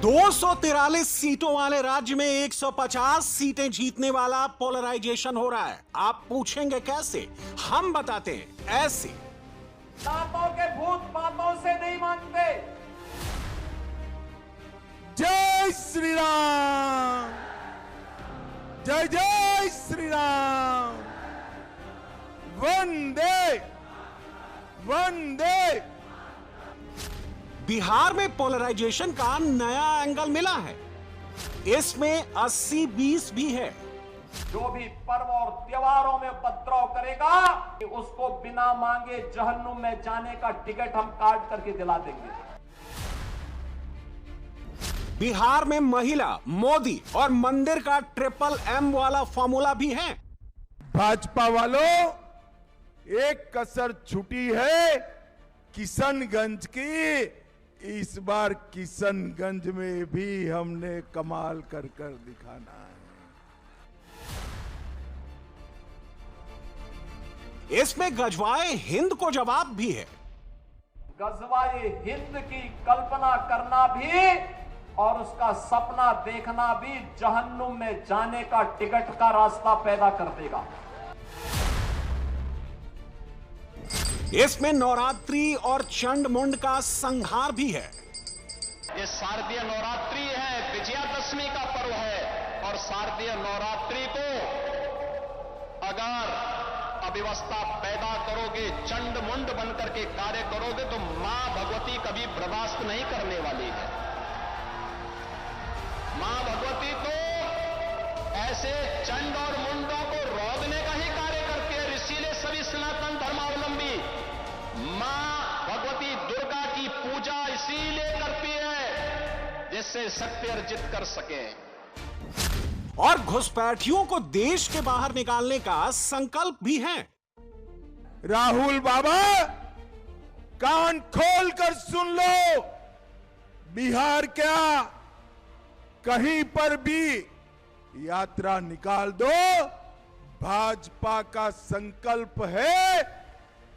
243 सीटों वाले राज्य में 150 सीटें जीतने वाला पोलराइजेशन हो रहा है। आप पूछेंगे कैसे? हम बताते हैं ऐसे। दांतों के भूत बातों से नहीं मानते। जय श्री राम, जय जय श्री राम, वंदे वंदे। बिहार में पोलराइजेशन का नया एंगल मिला है। इसमें 80-20 भी है। जो भी पर्व और त्योहारों में उपद्रव करेगा उसको बिना मांगे जहन्नुम में जाने का टिकट हम काट करके दिला देंगे। बिहार में महिला, मोदी और मंदिर का ट्रिपल एम वाला फॉर्मूला भी है। भाजपा वालों, एक कसर छुटी है किशनगंज की। इस बार किशनगंज में भी हमने कमाल कर दिखाना है। इसमें गजवाए हिंद को जवाब भी है। गजवाए हिंद की कल्पना करना भी और उसका सपना देखना भी जहन्नुम में जाने का टिकट का रास्ता पैदा कर देगा। इसमें नवरात्रि और चंड मुंड का संहार भी है। ये शारदीय नवरात्रि है, विजयादशमी का पर्व है और शारदीय नवरात्रि को अगर अव्यवस्था पैदा करोगे, चंड मुंड बनकर के कार्य करोगे तो मां भगवती कभी बर्दाश्त नहीं करने वाली है। मां भगवती तो ऐसे चंड और मुंडों को रोकने का ही कार्य करती है। इसीलिए सभी सनातन धर्मावलंबी मां भगवती दुर्गा की पूजा इसीलिए करती है जिससे शक्ति अर्जित कर सके। और घुसपैठियों को देश के बाहर निकालने का संकल्प भी है। राहुल बाबा, कान खोल कर सुन लो। बिहार क्या, कहीं पर भी यात्रा निकाल दो। भाजपा का संकल्प है,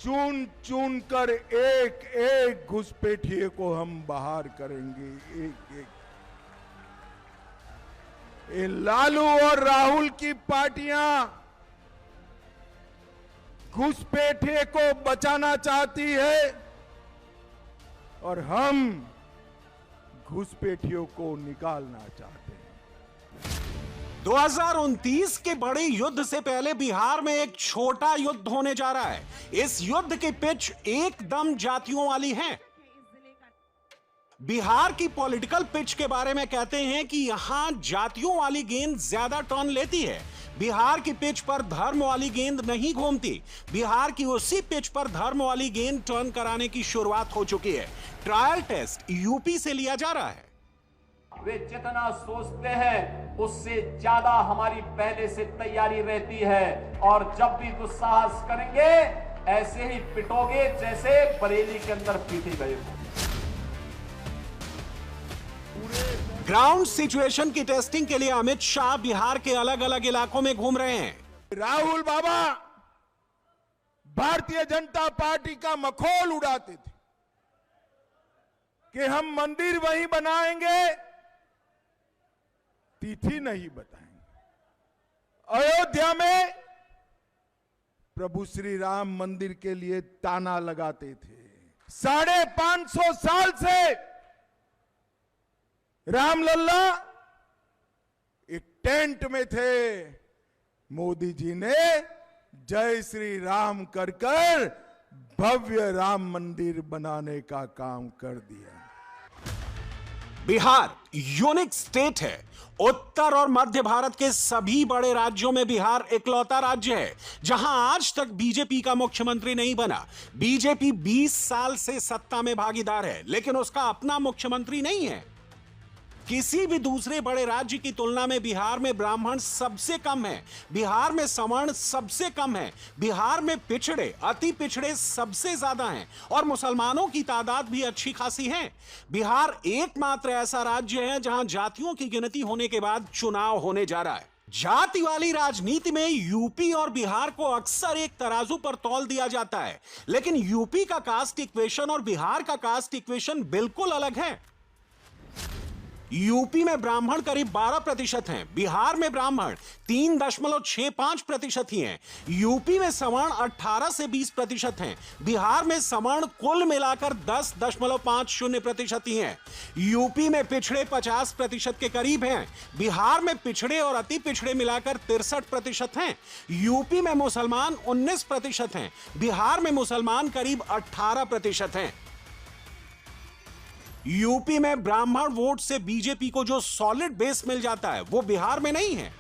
चुन चुन कर एक एक घुसपैठिए को हम बाहर करेंगे, एक एक। ये लालू और राहुल की पार्टियां घुसपैठिए को बचाना चाहती है और हम घुसपैठियों को निकालना चाहते हैं। 2029 के बड़े युद्ध से पहले बिहार में एक छोटा युद्ध होने जा रहा है। इस युद्ध की पिच एकदम जातियों वाली है। बिहार की पॉलिटिकल पिच के बारे में कहते हैं कि यहां जातियों वाली गेंद ज्यादा टर्न लेती है। बिहार की पिच पर धर्म वाली गेंद नहीं घूमती। बिहार की उसी पिच पर धर्म वाली गेंद टर्न कराने की शुरुआत हो चुकी है। ट्रायल टेस्ट यूपी से लिया जा रहा है। वे जितना सोचते हैं उससे ज्यादा हमारी पहले से तैयारी रहती है और जब भी दुस्साहस करेंगे ऐसे ही पिटोगे जैसे बरेली के अंदर पीटे गए हो। ग्राउंड सिचुएशन की टेस्टिंग के लिए अमित शाह बिहार के अलग अलग इलाकों में घूम रहे हैं। राहुल बाबा भारतीय जनता पार्टी का मखौल उड़ाते थे कि हम मंदिर वहीं बनाएंगे, तिथि नहीं बताएंगे। अयोध्या में प्रभु श्री राम मंदिर के लिए ताना लगाते थे। 550 साल से रामलल्ला एक टेंट में थे। मोदी जी ने जय श्री राम कर भव्य राम मंदिर बनाने का काम कर दिया। बिहार यूनिक स्टेट है। उत्तर और मध्य भारत के सभी बड़े राज्यों में बिहार इकलौता राज्य है जहां आज तक बीजेपी का मुख्यमंत्री नहीं बना। बीजेपी 20 साल से सत्ता में भागीदार है लेकिन उसका अपना मुख्यमंत्री नहीं है। किसी भी दूसरे बड़े राज्य की तुलना में बिहार में ब्राह्मण सबसे कम है। बिहार में सवर्ण सबसे कम है। बिहार में पिछड़े, अति पिछड़े सबसे ज्यादा हैं और मुसलमानों की तादाद भी अच्छी खासी है। बिहार एकमात्र ऐसा राज्य है जहां जातियों की गिनती होने के बाद चुनाव होने जा रहा है। जाति वाली राजनीति में यूपी और बिहार को अक्सर एक तराजू पर तौल दिया जाता है, लेकिन यूपी का कास्ट इक्वेशन और बिहार का कास्ट इक्वेशन बिल्कुल अलग है। यूपी में ब्राह्मण करीब 12% हैं, बिहार में ब्राह्मण 3.65% ही हैं, यूपी में सवर्ण 18 से 20% हैं, बिहार में सवर्ण कुल मिलाकर 10.50% ही हैं, यूपी में पिछड़े 50% के करीब हैं, बिहार में पिछड़े और अति पिछड़े मिलाकर 63% हैं, यूपी में मुसलमान 19% हैं, बिहार में मुसलमान करीब 18% हैं। यूपी में ब्राह्मण वोट से बीजेपी को जो सॉलिड बेस मिल जाता है वो बिहार में नहीं है।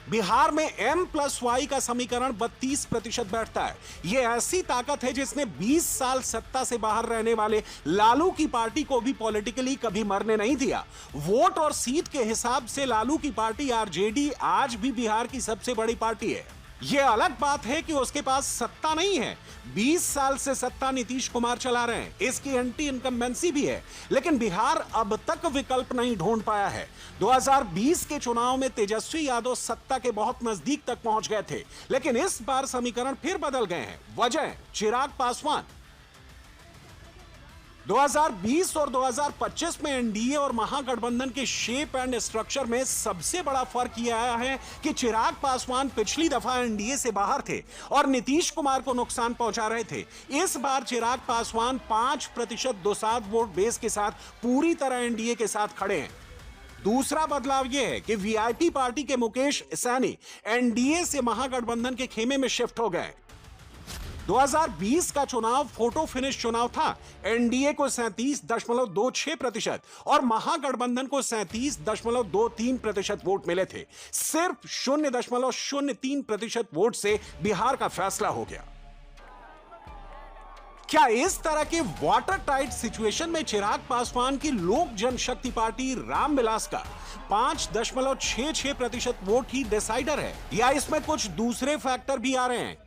बिहार में M+Y का समीकरण 32% बैठता है। यह ऐसी ताकत है जिसने 20 साल सत्ता से बाहर रहने वाले लालू की पार्टी को भी पॉलिटिकली कभी मरने नहीं दिया। वोट और सीट के हिसाब से लालू की पार्टी आरजेडी आज भी बिहार की सबसे बड़ी पार्टी है। यह अलग बात है कि उसके पास सत्ता नहीं है। 20 साल से सत्ता नीतीश कुमार चला रहे हैं, इसकी एंटी इनकम्बेंसी भी है, लेकिन बिहार अब तक विकल्प नहीं ढूंढ पाया है। 2020 के चुनाव में तेजस्वी यादव सत्ता के बहुत नजदीक तक पहुंच गए थे, लेकिन इस बार समीकरण फिर बदल गए हैं। वजह चिराग पासवान। 2020 और 2025 में एनडीए और महागठबंधन के शेप एंड स्ट्रक्चर में सबसे बड़ा फर्क यह आया है कि चिराग पासवान पिछली दफा एनडीए से बाहर थे और नीतीश कुमार को नुकसान पहुंचा रहे थे। इस बार चिराग पासवान 5% दोसाध वोट बेस के साथ पूरी तरह एनडीए के साथ खड़े हैं। दूसरा बदलाव यह है कि वीआईपी पार्टी के मुकेश सैनी एनडीए से महागठबंधन के खेमे में शिफ्ट हो गए। 2020 का चुनाव फोटो फिनिश चुनाव था। एनडीए को 37.26% और महागठबंधन को 37.23% वोट मिले थे। सिर्फ 0.03% वोट से बिहार का फैसला हो गया। क्या इस तरह के वाटर टाइट सिचुएशन में चिराग पासवान की लोक जनशक्ति पार्टी रामविलास का 5.66% वोट ही डिसाइडर है, या इसमें कुछ दूसरे फैक्टर भी आ रहे हैं?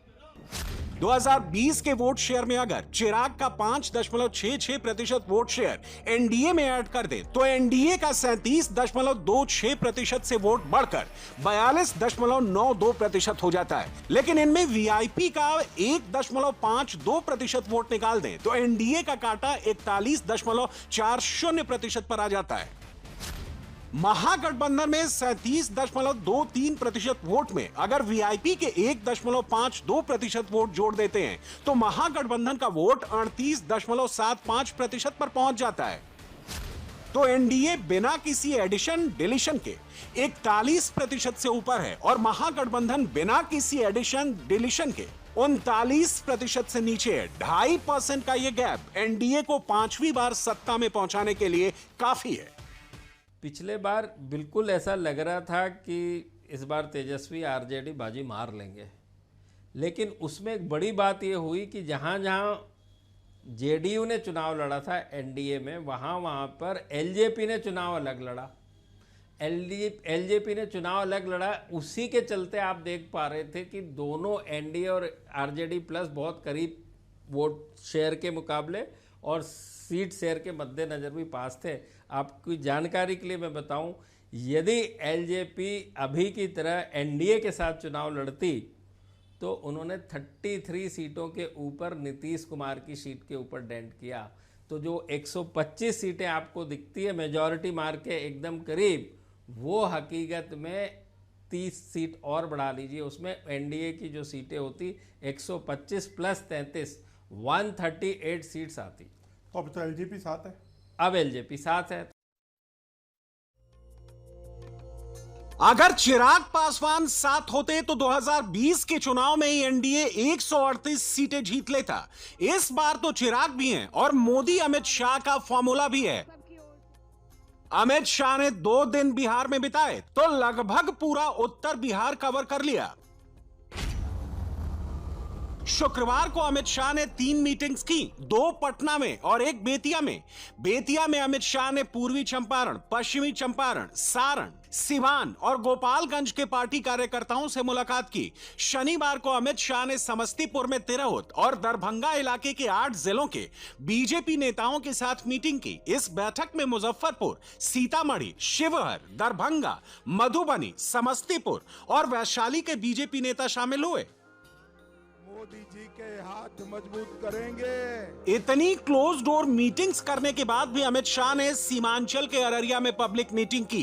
2020 के वोट शेयर में अगर चिराग का 5.66% वोट शेयर एनडीए में ऐड कर दे तो एनडीए का 37.26% से वोट बढ़कर 42.92% हो जाता है। लेकिन इनमें वीआईपी का 1.52% वोट निकाल दें तो एनडीए का काटा 41.40% पर आ जाता है। महागठबंधन में 37.23% वोट में अगर वीआईपी के 1.52% वोट जोड़ देते हैं तो महागठबंधन का वोट 38.75% पर पहुंच जाता है। तो एनडीए बिना किसी एडिशन डिलीशन के 41% से ऊपर है और महागठबंधन बिना किसी एडिशन डिलीशन के 39% से नीचे है। 2.5% का यह गैप एनडीए को 5वीं बार सत्ता में पहुंचाने के लिए काफी है। पिछले बार बिल्कुल ऐसा लग रहा था कि इस बार तेजस्वी आरजेडी बाजी मार लेंगे, लेकिन उसमें एक बड़ी बात ये हुई कि जहाँ जहाँ जेडीयू ने चुनाव लड़ा था एनडीए में, वहाँ पर एलजेपी ने चुनाव अलग लड़ा। एलजेपी ने चुनाव अलग लड़ा, उसी के चलते आप देख पा रहे थे कि दोनों एनडीए और आरजेडी प्लस बहुत करीब वोट शेयर के मुकाबले और सीट शेयर के मद्देनजर भी पास थे। आपकी जानकारी के लिए मैं बताऊं, यदि एलजेपी अभी की तरह एनडीए के साथ चुनाव लड़ती तो उन्होंने 33 सीटों के ऊपर नीतीश कुमार की सीट के ऊपर डेंट किया। तो जो 125 सीटें आपको दिखती है मेजॉरिटी मार के एकदम करीब, वो हकीकत में 30 सीट और बढ़ा लीजिए, उसमें एनडीए की जो सीटें होती 125 प्लस 33 138 सीट्स आती। तो अब तो एलजेपी साथ है, अब एलजेपी साथ है। अगर चिराग पासवान साथ होते तो 2020 के चुनाव में ही एनडीए 138 सीटें जीत लेता। इस बार तो चिराग भी हैं और मोदी अमित शाह का फॉर्मूला भी है। अमित शाह ने 2 दिन बिहार में बिताए तो लगभग पूरा उत्तर बिहार कवर कर लिया। शुक्रवार को अमित शाह ने 3 मीटिंग्स की, 2 पटना में और 1 बेतिया में। बेतिया में अमित शाह ने पूर्वी चंपारण, पश्चिमी चंपारण, सारण, सिवान और गोपालगंज के पार्टी कार्यकर्ताओं से मुलाकात की। शनिवार को अमित शाह ने समस्तीपुर में तिरहुत और दरभंगा इलाके के 8 जिलों के बीजेपी नेताओं के साथ मीटिंग की। इस बैठक में मुजफ्फरपुर, सीतामढ़ी, शिवहर, दरभंगा, मधुबनी, समस्तीपुर और वैशाली के बीजेपी नेता शामिल हुए। मोदी जी के हाथ मजबूत करेंगे। इतनी क्लोज डोर मीटिंग्स करने के बाद भी अमित शाह ने सीमांचल के अररिया में पब्लिक मीटिंग की।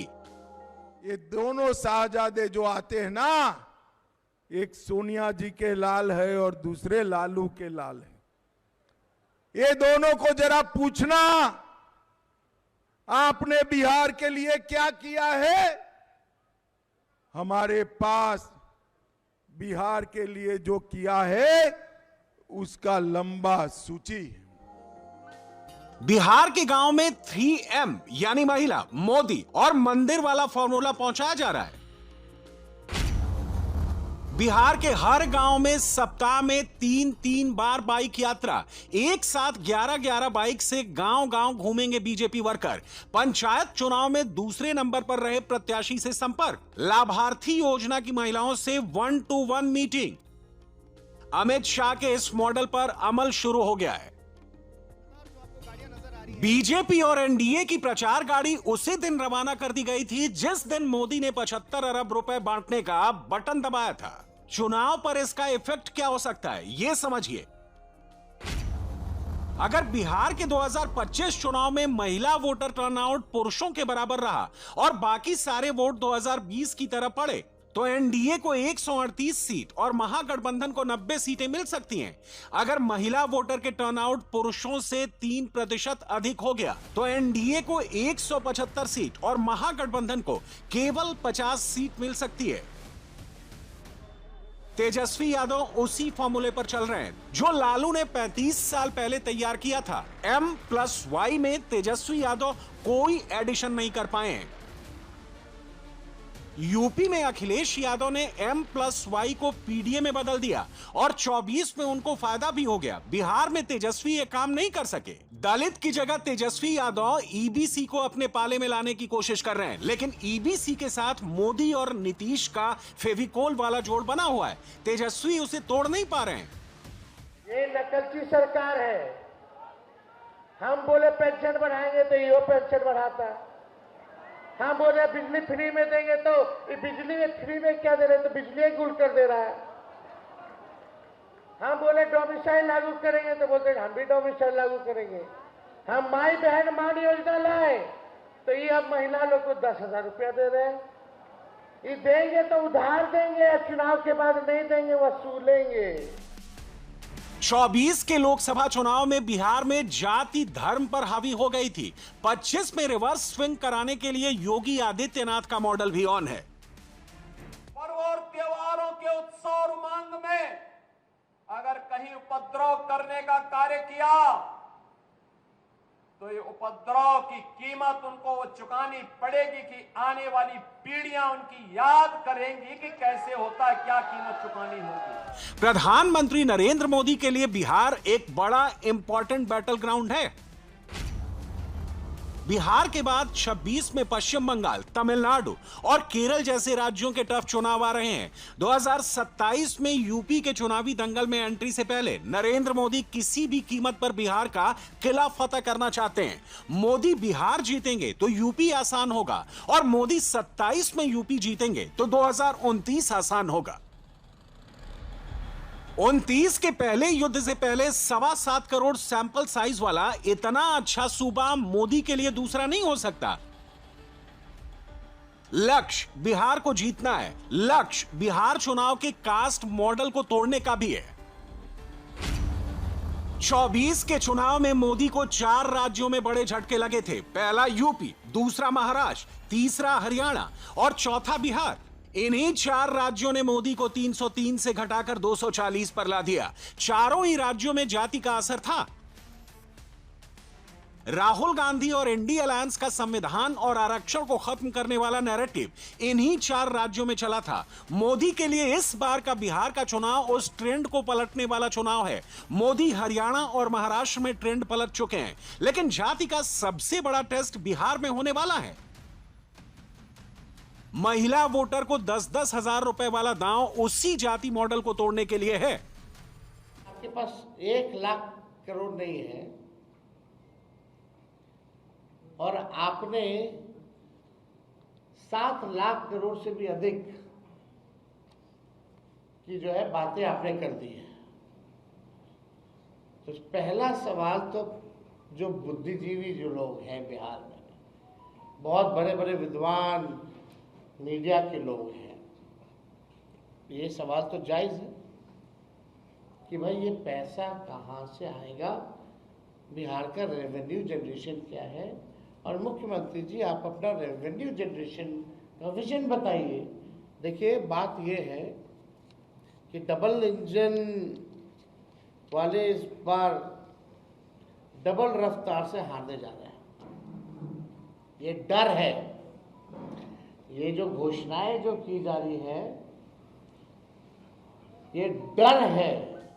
ये दोनों शाहजादे जो आते हैं ना, एक सोनिया जी के लाल है और दूसरे लालू के लाल है। ये दोनों को जरा पूछना, आपने बिहार के लिए क्या किया है? हमारे पास बिहार के लिए जो किया है उसका लंबा सूची है। बिहार के गांव में 3M यानी महिला, मोदी और मंदिर वाला फॉर्मूला पहुंचाया जा रहा है। बिहार के हर गांव में सप्ताह में 3-3 बार बाइक यात्रा, एक साथ 11-11 बाइक से गांव-गांव घूमेंगे बीजेपी वर्कर। पंचायत चुनाव में दूसरे नंबर पर रहे प्रत्याशी से संपर्क, लाभार्थी योजना की महिलाओं से 1-to-1 मीटिंग। अमित शाह के इस मॉडल पर अमल शुरू हो गया है। बीजेपी और एनडीए की प्रचार गाड़ी उसी दिन रवाना कर दी गई थी जिस दिन मोदी ने 75 अरब रुपए बांटने का बटन दबाया था। चुनाव पर इसका इफेक्ट क्या हो सकता है, यह समझिए। अगर बिहार के 2025 चुनाव में महिला वोटर टर्नआउट पुरुषों के बराबर रहा और बाकी सारे वोट 2020 की तरह पड़े तो एनडीए को 138 सीट और महागठबंधन को 90 सीटें मिल सकती हैं। अगर महिला वोटर के टर्नआउट पुरुषों से 3% अधिक हो गया तो एनडीए को 175 सीट और महागठबंधन को केवल 50 सीट मिल सकती है। तेजस्वी यादव उसी फॉर्मूले पर चल रहे हैं जो लालू ने 35 साल पहले तैयार किया था। M+Y में तेजस्वी यादव कोई एडिशन नहीं कर पाए हैं। यूपी में अखिलेश यादव ने M+Y को पीडीए में बदल दिया और 24 में उनको फायदा भी हो गया। बिहार में तेजस्वी ये काम नहीं कर सके। दलित की जगह तेजस्वी यादव ईबीसी को अपने पाले में लाने की कोशिश कर रहे हैं, लेकिन ईबीसी के साथ मोदी और नीतीश का फेविकोल वाला जोड़ बना हुआ है। तेजस्वी उसे तोड़ नहीं पा रहे हैं। ये नकलची सरकार है। हम बोले पेंशन बढ़ाएंगे तो ये पेंशन बढ़ाता है। हम बोले बिजली फ्री में देंगे तो ये बिजली में फ्री में क्या दे रहे, तो बिजली गुल कर दे रहा है। हम बोले डोमिसाइल लागू करेंगे तो बोलते हम भी डोमिसाइल लागू करेंगे। हम माई बहन मान योजना लाए तो ये अब महिला लोग को 10,000 रुपया दे रहे हैं। ये देंगे तो उधार देंगे, चुनाव के बाद नहीं देंगे, वसूलेंगे। 24 के लोकसभा चुनाव में बिहार में जाति धर्म पर हावी हो गई थी। 25 में रिवर्स स्विंग कराने के लिए योगी आदित्यनाथ का मॉडल भी ऑन है। पर्व और त्योहारों के उत्सव और उमंग में अगर कहीं उपद्रव करने का कार्य किया तो ये उपद्रव की कीमत उनको वो चुकानी पड़ेगी कि आने वाली पीढ़ियां उनकी याद करेंगी कि कैसे होता है, क्या कीमत चुकानी होगी। प्रधानमंत्री नरेंद्र मोदी के लिए बिहार एक बड़ा इंपॉर्टेंट बैटल ग्राउंड है। बिहार के बाद 26 में पश्चिम बंगाल, तमिलनाडु और केरल जैसे राज्यों के टफ चुनाव आ रहे हैं। 2027 में यूपी के चुनावी दंगल में एंट्री से पहले नरेंद्र मोदी किसी भी कीमत पर बिहार का किला फतह करना चाहते हैं। मोदी बिहार जीतेंगे तो यूपी आसान होगा और मोदी 27 में यूपी जीतेंगे तो 2029 आसान होगा। 29 के पहले युद्ध से पहले 7.25 करोड़ सैंपल साइज वाला इतना अच्छा सूबा मोदी के लिए दूसरा नहीं हो सकता। लक्ष्य बिहार को जीतना है। लक्ष्य बिहार चुनाव के कास्ट मॉडल को तोड़ने का भी है। 24 के चुनाव में मोदी को 4 राज्यों में बड़े झटके लगे थे। पहला यूपी, दूसरा महाराष्ट्र, तीसरा हरियाणा और चौथा बिहार। इन्हीं 4 राज्यों ने मोदी को 303 से घटाकर 240 पर ला दिया। चारों ही राज्यों में जाति का असर था। राहुल गांधी और इंडी अलायंस का संविधान और आरक्षण को खत्म करने वाला नैरेटिव इन्हीं 4 राज्यों में चला था। मोदी के लिए इस बार का बिहार का चुनाव उस ट्रेंड को पलटने वाला चुनाव है। मोदी हरियाणा और महाराष्ट्र में ट्रेंड पलट चुके हैं, लेकिन जाति का सबसे बड़ा टेस्ट बिहार में होने वाला है। महिला वोटर को 10-10 हजार रुपए वाला दांव उसी जाति मॉडल को तोड़ने के लिए है। आपके पास 1 लाख करोड़ नहीं है और आपने 7 लाख करोड़ से भी अधिक की जो है बातें आपने कर दी है। तो पहला सवाल तो जो बुद्धिजीवी जो लोग हैं बिहार में, बहुत बड़े बड़े विद्वान मीडिया के लोग हैं, ये सवाल तो जायज़ है कि भाई ये पैसा कहाँ से आएगा, बिहार का रेवेन्यू जनरेशन क्या है, और मुख्यमंत्री जी आप अपना रेवेन्यू जनरेशन का विजन बताइए। देखिए बात ये है कि डबल इंजन वाले इस बार डबल रफ्तार से हारने जा रहे हैं, ये डर है। ये जो घोषणाएं जो की जा रही है, ये डर है